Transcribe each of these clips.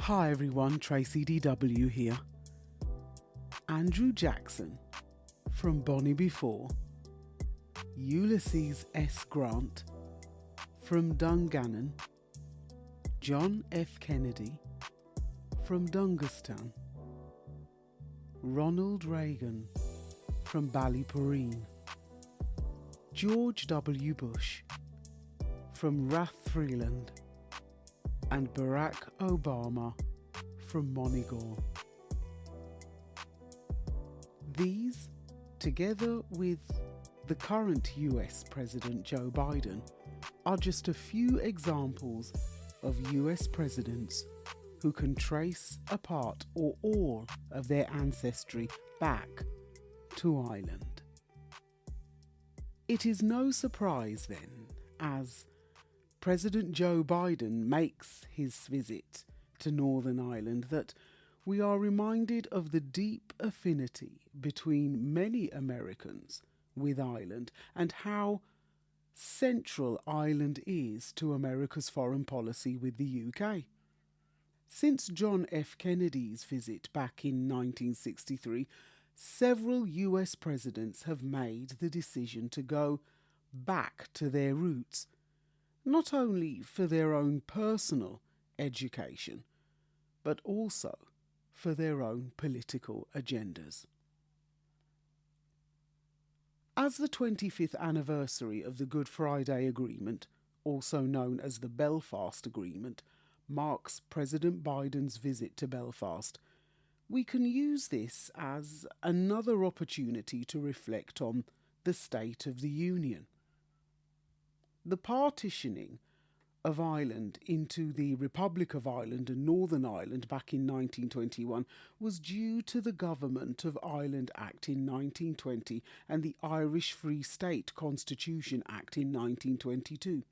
Hi everyone, Tracy DW here. Andrew Jackson from Bonnie Before, Ulysses S. Grant from Dungannon, John F. Kennedy from Dungastan, Ronald Reagan from Ballyporeen, George W. Bush from Rathfriland, and Barack Obama from Moneygall. These, together with the current US President Joe Biden, are just a few examples of US presidents who can trace a part or all of their ancestry back to Ireland. It is no surprise then, as President Joe Biden makes his visit to Northern Ireland, that we are reminded of the deep affinity between many Americans with Ireland and how central Ireland is to America's foreign policy with the UK. Since John F. Kennedy's visit back in 1963, several US presidents have made the decision to go back to their roots, not only for their own personal education, but also for their own political agendas. As the 25th anniversary of the Good Friday Agreement, also known as the Belfast Agreement, marks President Biden's visit to Belfast, we can use this as another opportunity to reflect on the state of the Union. The partitioning of Ireland into the Republic of Ireland and Northern Ireland back in 1921 was due to the Government of Ireland Act in 1920 and the Irish Free State Constitution Act in 1922,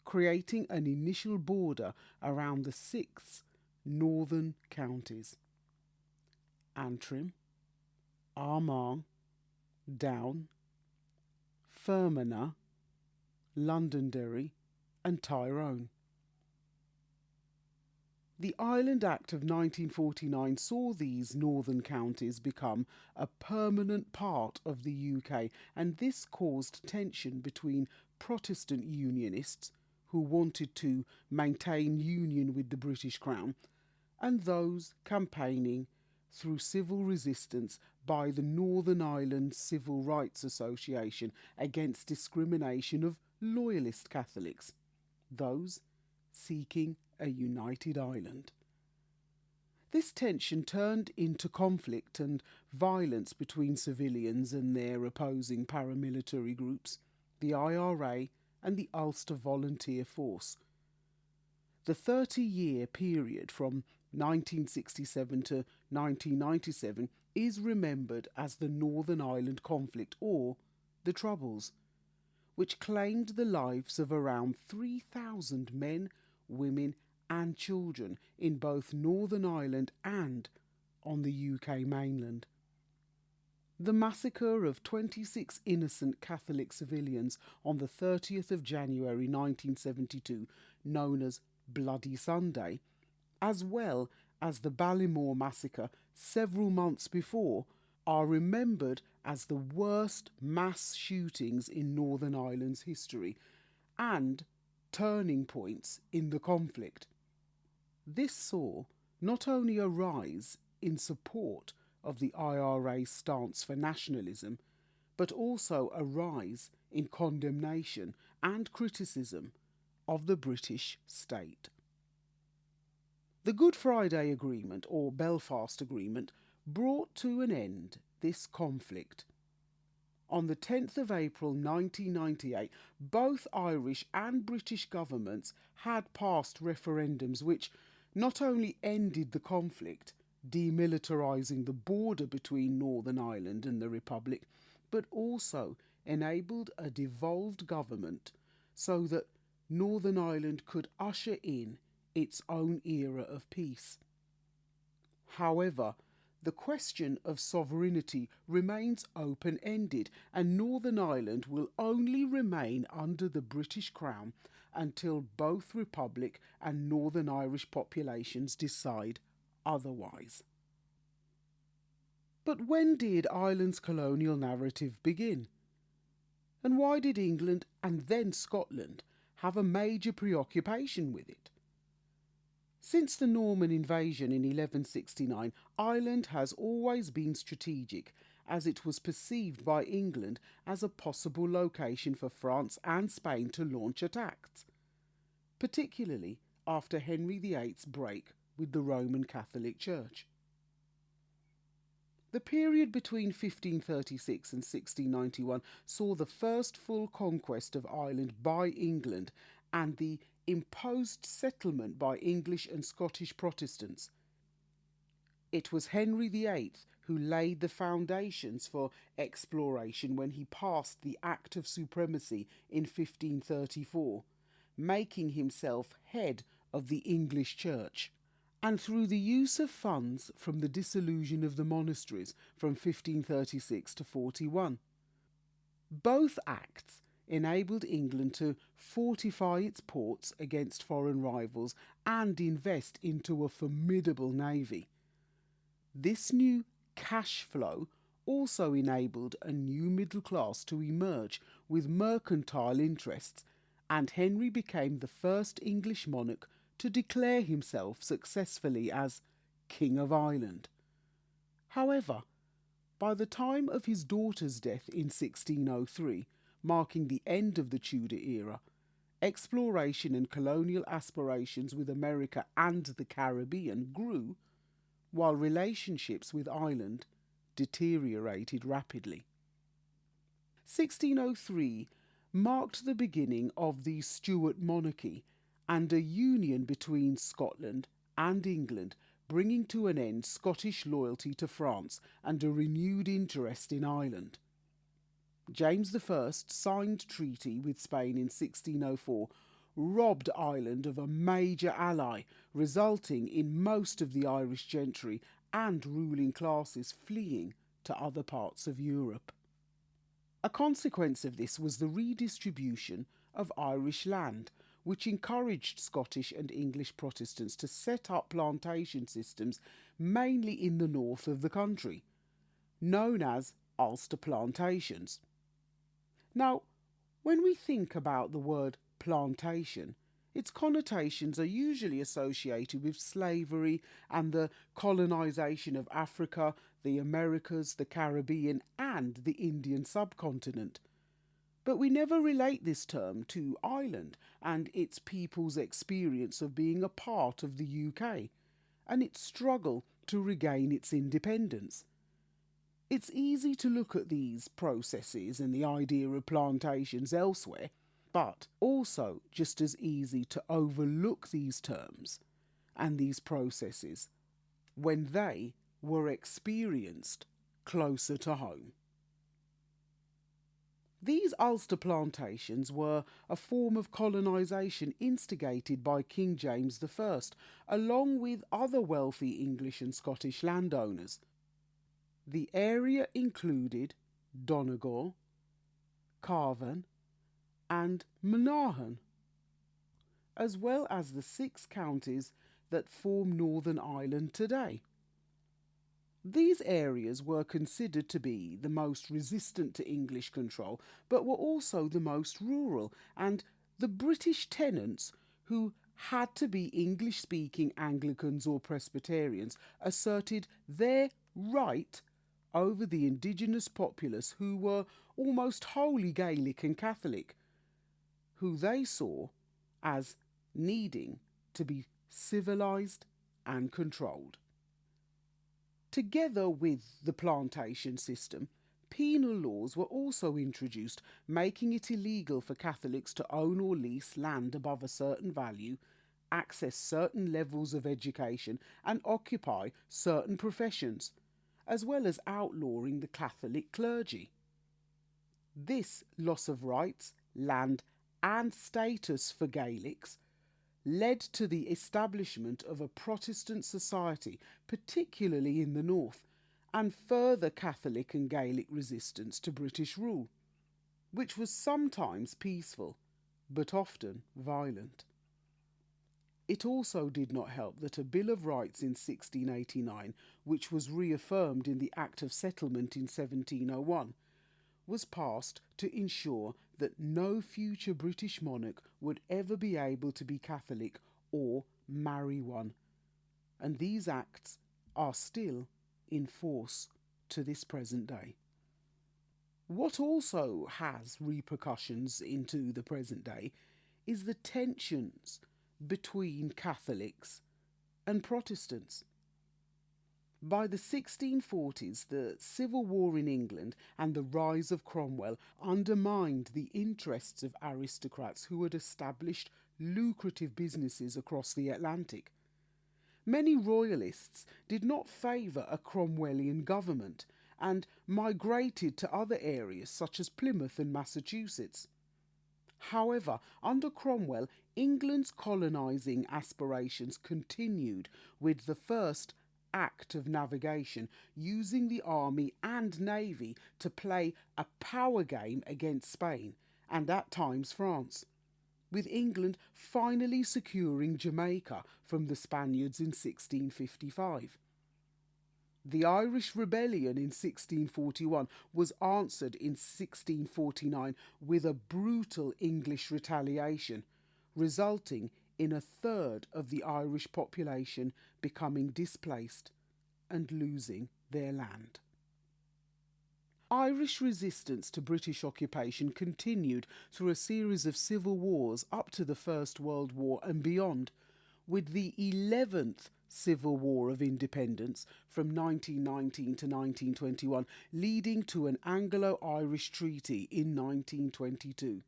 creating an initial border around the 6 northern counties: Antrim, Armagh, Down, Fermanagh, Londonderry and Tyrone. The Ireland Act of 1949 saw these northern counties become a permanent part of the UK, and this caused tension between Protestant Unionists, who wanted to maintain union with the British Crown, and those campaigning through civil resistance by the Northern Ireland Civil Rights Association against discrimination of Loyalist Catholics, those seeking a united Ireland. This tension turned into conflict and violence between civilians and their opposing paramilitary groups, the IRA and the Ulster Volunteer Force. The 30-year period from 1967 to 1997 is remembered as the Northern Ireland Conflict, or the Troubles, which claimed the lives of around 3,000 men, women and children in both Northern Ireland and on the UK mainland. The massacre of 26 innocent Catholic civilians on the 30th of January 1972, known as Bloody Sunday, as well as the Ballymore massacre several months before, are remembered as the worst mass shootings in Northern Ireland's history and turning points in the conflict. This saw not only a rise in support of the IRA's stance for nationalism, but also a rise in condemnation and criticism of the British state. The Good Friday Agreement, or Belfast Agreement, brought to an end this conflict. On the 10th of April 1998, both Irish and British governments had passed referendums which not only ended the conflict, demilitarising the border between Northern Ireland and the Republic, but also enabled a devolved government so that Northern Ireland could usher in its own era of peace. However, the question of sovereignty remains open-ended, and Northern Ireland will only remain under the British Crown until both Republic and Northern Irish populations decide otherwise. But when did Ireland's colonial narrative begin? And why did England and then Scotland have a major preoccupation with it? Since the Norman invasion in 1169, Ireland has always been strategic, as it was perceived by England as a possible location for France and Spain to launch attacks, particularly after Henry VIII's break with the Roman Catholic Church. The period between 1536 and 1691 saw the first full conquest of Ireland by England and the imposed settlement by English and Scottish Protestants. It was Henry VIII who laid the foundations for exploration when he passed the Act of Supremacy in 1534, making himself head of the English Church. And through the use of funds from the dissolution of the monasteries from 1536 to 41. Both acts enabled England to fortify its ports against foreign rivals and invest into a formidable navy. This new cash flow also enabled a new middle class to emerge with mercantile interests, and Henry became the first English monarch to declare himself successfully as King of Ireland. However, by the time of his daughter's death in 1603, marking the end of the Tudor era, exploration and colonial aspirations with America and the Caribbean grew, while relationships with Ireland deteriorated rapidly. 1603 marked the beginning of the Stuart monarchy and a union between Scotland and England, bringing to an end Scottish loyalty to France and a renewed interest in Ireland. James I signed treaty with Spain in 1604, robbed Ireland of a major ally, resulting in most of the Irish gentry and ruling classes fleeing to other parts of Europe. A consequence of this was the redistribution of Irish land, which encouraged Scottish and English Protestants to set up plantation systems mainly in the north of the country, known as Ulster plantations. Now, when we think about the word plantation, its connotations are usually associated with slavery and the colonisation of Africa, the Americas, the Caribbean, and the Indian subcontinent. But we never relate this term to Ireland and its people's experience of being a part of the UK and its struggle to regain its independence. It's easy to look at these processes and the idea of plantations elsewhere, but also just as easy to overlook these terms and these processes when they were experienced closer to home. These Ulster plantations were a form of colonisation instigated by King James I, along with other wealthy English and Scottish landowners. The area included Donegal, Cavan, and Monaghan, as well as the 6 counties that form Northern Ireland today. These areas were considered to be the most resistant to English control, but were also the most rural, and the British tenants, who had to be English-speaking Anglicans or Presbyterians, asserted their right over the indigenous populace, who were almost wholly Gaelic and Catholic, who they saw as needing to be civilised and controlled. Together with the plantation system, penal laws were also introduced, making it illegal for Catholics to own or lease land above a certain value, access certain levels of education, and occupy certain professions, as well as outlawing the Catholic clergy. This loss of rights, land, and status for Gaelics led to the establishment of a Protestant society, particularly in the north, and further Catholic and Gaelic resistance to British rule, which was sometimes peaceful, but often violent. It also did not help that a Bill of Rights in 1689, which was reaffirmed in the Act of Settlement in 1701, was passed to ensure that no future British monarch would ever be able to be Catholic or marry one. And these acts are still in force to this present day. What also has repercussions into the present day is the tensions between Catholics and Protestants. By the 1640s, the Civil War in England and the rise of Cromwell undermined the interests of aristocrats who had established lucrative businesses across the Atlantic. Many royalists did not favour a Cromwellian government and migrated to other areas such as Plymouth and Massachusetts. However, under Cromwell, England's colonising aspirations continued with the first act of navigation, using the army and navy to play a power game against Spain and at times France, with England finally securing Jamaica from the Spaniards in 1655. The Irish Rebellion in 1641 was answered in 1649 with a brutal English retaliation, resulting in a third of the Irish population becoming displaced and losing their land. Irish resistance to British occupation continued through a series of civil wars up to the First World War and beyond, with the 11th Civil War of Independence from 1919 to 1921 leading to an Anglo-Irish treaty in 1922.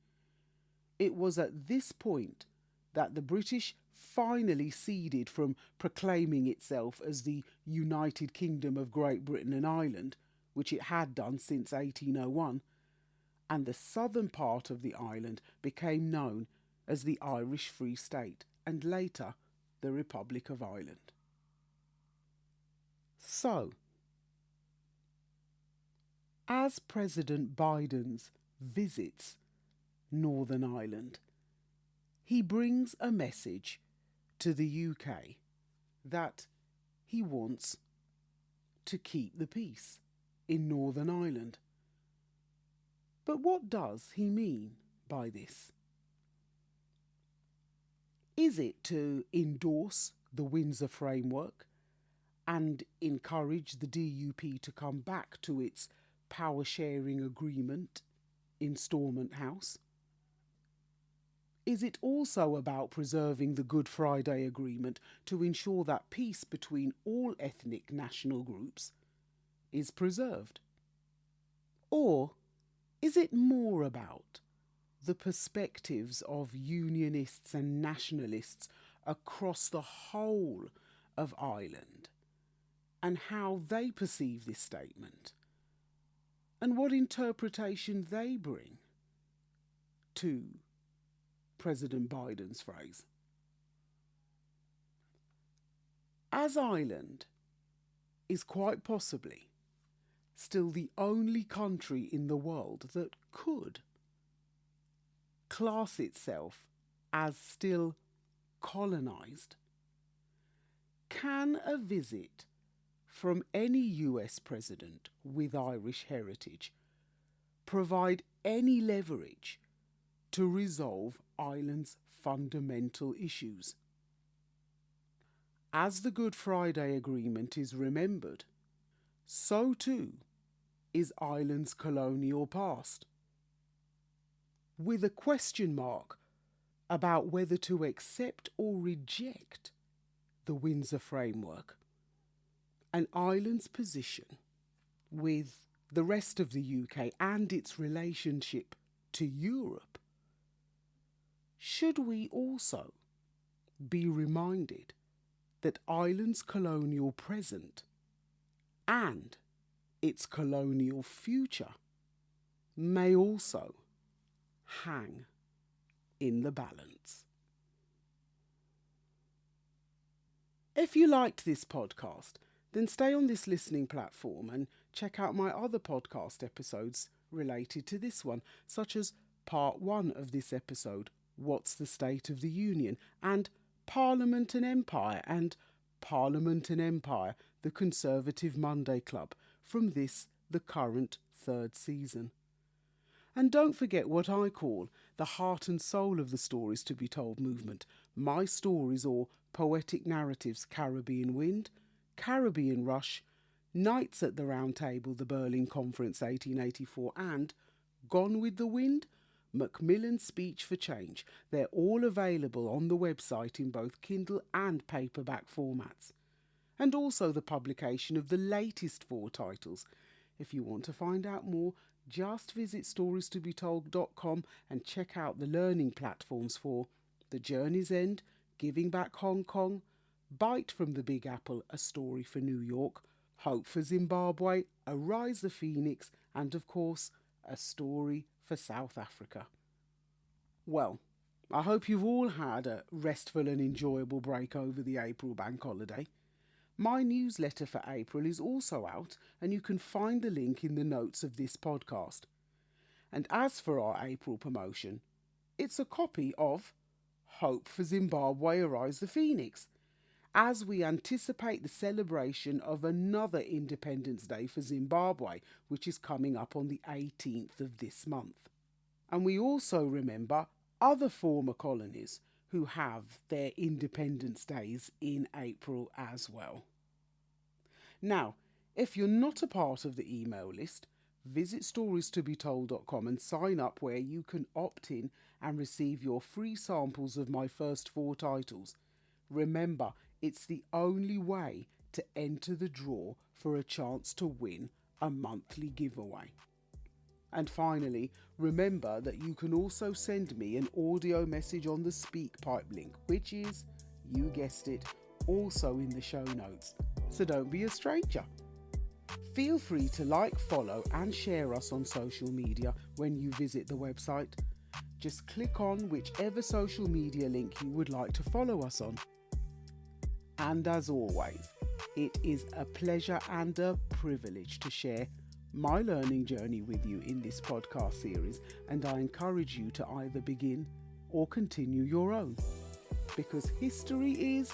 It was at this point that the British finally ceded from proclaiming itself as the United Kingdom of Great Britain and Ireland, which it had done since 1801, and the southern part of the island became known as the Irish Free State and later the Republic of Ireland. So, as President Biden visits Northern Ireland, he brings a message to the UK that he wants to keep the peace in Northern Ireland. But what does he mean by this? Is it to endorse the Windsor Framework and encourage the DUP to come back to its power-sharing agreement in Stormont House? Is it also about preserving the Good Friday Agreement to ensure that peace between all ethnic national groups is preserved? Or is it more about the perspectives of unionists and nationalists across the whole of Ireland and how they perceive this statement and what interpretation they bring to President Biden's phrase? As Ireland is quite possibly still the only country in the world that could class itself as still colonised, can a visit from any US president with Irish heritage provide any leverage to resolve Ireland's fundamental issues? As the Good Friday Agreement is remembered, so too is Ireland's colonial past, with a question mark about whether to accept or reject the Windsor Framework, and Ireland's position with the rest of the UK and its relationship to Europe. Should we also be reminded that Ireland's colonial present and its colonial future may also hang in the balance? If you liked this podcast, then stay on this listening platform and check out my other podcast episodes related to this one, such as part 1 of this episode What's the State of the Union, and Parliament and Empire, and Parliament and Empire, the Conservative Monday Club, from this, the current 3rd season. And don't forget what I call the heart and soul of the Stories to be Told movement, My Stories, or Poetic Narratives, Caribbean Wind, Caribbean Rush, Knights at the Round Table, the Berlin Conference 1884, and Gone with the Wind, Macmillan's Speech for Change. They're all available on the website in both Kindle and paperback formats. And also the publication of the latest 4 titles. If you want to find out more, just visit storiestobetold.com and check out the learning platforms for The Journey's End, Giving Back Hong Kong, Bite from the Big Apple, A Story for New York, Hope for Zimbabwe, Arise the Phoenix, and of course, A Story for South Africa. Well, I hope you've all had a restful and enjoyable break over the April bank holiday. My newsletter for April is also out, and you can find the link in the notes of this podcast. And as for our April promotion, it's a copy of Hope for Zimbabwe, Arise the Phoenix, as we anticipate the celebration of another Independence Day for Zimbabwe, which is coming up on the 18th of this month. And we also remember other former colonies who have their Independence Days in April as well. Now, if you're not a part of the email list, visit storiestobetold.com and sign up, where you can opt in and receive your free samples of my first 4 titles. Remember, it's the only way to enter the draw for a chance to win a monthly giveaway. And finally, remember that you can also send me an audio message on the Speakpipe link, which is, you guessed it, also in the show notes. So don't be a stranger. Feel free to like, follow and share us on social media when you visit the website. Just click on whichever social media link you would like to follow us on. And as always, it is a pleasure and a privilege to share my learning journey with you in this podcast series, and I encourage you to either begin or continue your own, because history is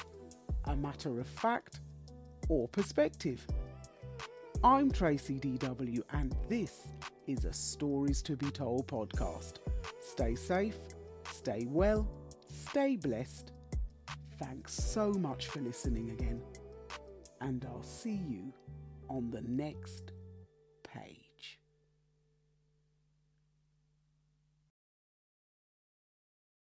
a matter of fact or perspective. I'm Tracy DW, and this is a Stories to be Told podcast. Stay safe, stay well, stay blessed. Thanks so much for listening again, and I'll see you on the next